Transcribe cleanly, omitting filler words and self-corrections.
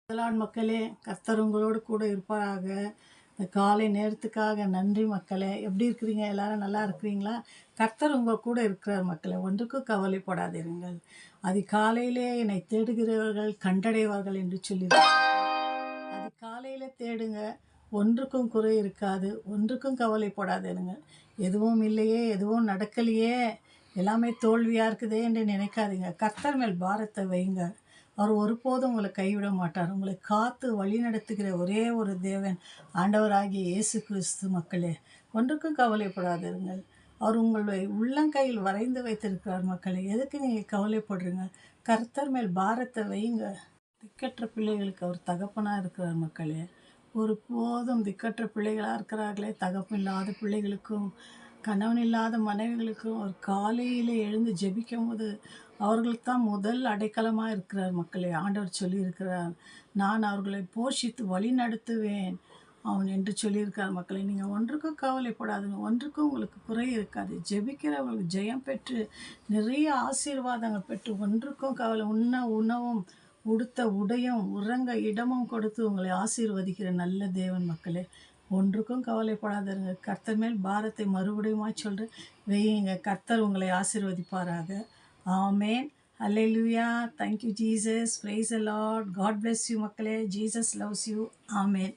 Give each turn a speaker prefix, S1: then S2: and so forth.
S1: முதலான் மக்களே, கர்த்தர் உங்களோடு கூட இருப்பாராக. இந்த காலை நேரத்துக்காக நன்றி மக்களே. எப்படி இருக்கிறீங்க? எல்லாரும் நல்லா இருக்கிறீங்களா? கர்த்தர் உங்கள் கூட இருக்கிறார் மக்களே. ஒன்றுக்கும் கவலைப்படாதிருங்கள். அதிகாலையிலே என்னை தேடுகிறவர்கள் கண்டடைவார்கள் என்று அதிகாலையில தேடுங்க. ஒன்றுக்கும் குறை இருக்காது. ஒன்றுக்கும் கவலைப்படாதிருங்கள். எதுவும் இல்லையே, எதுவும் நடக்கலையே, எல்லாமே தோல்வியாக இருக்குதே என்று நினைக்காதீங்க. கர்த்தர் மேல் பாரத்தை வைங்க. அவர் ஒருபோதும் உங்களை கைவிட மாட்டார். உங்களை காத்து வழி நடத்துகிற ஒரே ஒரு தேவன் ஆண்டவராகிய இயேசு கிறிஸ்து மக்களே. ஒன்றுக்கும் கவலைப்படாதிருங்கள். அவர் உங்களை உள்ளங்கையில் வரைந்து வைத்திருக்கிறார் மக்களே. எதுக்கு நீங்கள் கவலைப்படுறீங்க? கர்த்தர் மேல் பாரத்தை வைங்க. திக்கற்ற பிள்ளைகளுக்கு அவர் தகப்பனாக இருக்கிறார் மக்களே. ஒருபோதும் திக்கற்ற பிள்ளைகளாக இருக்கிறார்களே, தகப்பன் இல்லாத பிள்ளைகளுக்கும் கணவன் இல்லாத மனைவிகளுக்கும் ஒரு காலையில் எழுந்து ஜெபிக்கும் போது அவர்களுக்கு தான் முதல் அடைக்கலமாக இருக்கிறார் மக்களே. ஆண்டவர் சொல்லியிருக்கிறார், நான் அவர்களை போஷித்து வழி நடத்துவேன் அவன் என்று சொல்லியிருக்கார் மக்களே. நீங்கள் ஒன்றுக்கும் கவலைப்படாதுங்க. ஒன்றுக்கும் உங்களுக்கு குறை இருக்காது. ஜெபிக்கிறவங்களுக்கு ஜெயம் பெற்று நிறைய ஆசீர்வாதங்கள் பெற்று ஒன்றுக்கும் கவலை உணவும் உடுத்த உடையும் உறங்க இடமும் கொடுத்து உங்களை ஆசீர்வதிக்கிற நல்ல தேவன் மக்களே. ஒன்றுக்கும் கவலைப்படாதருங்க. கர்த்தர் மேல் பாரத்தை மறுபடியுமா சொல்கிறேன், வையுங்க. கர்த்தர் உங்களை ஆசீர்வதிப்பாராக. ஆமேன். அல்லேலூயா. Thank you Jesus. Praise the Lord. God bless you மக்களே. Jesus loves you. ஆமேன்.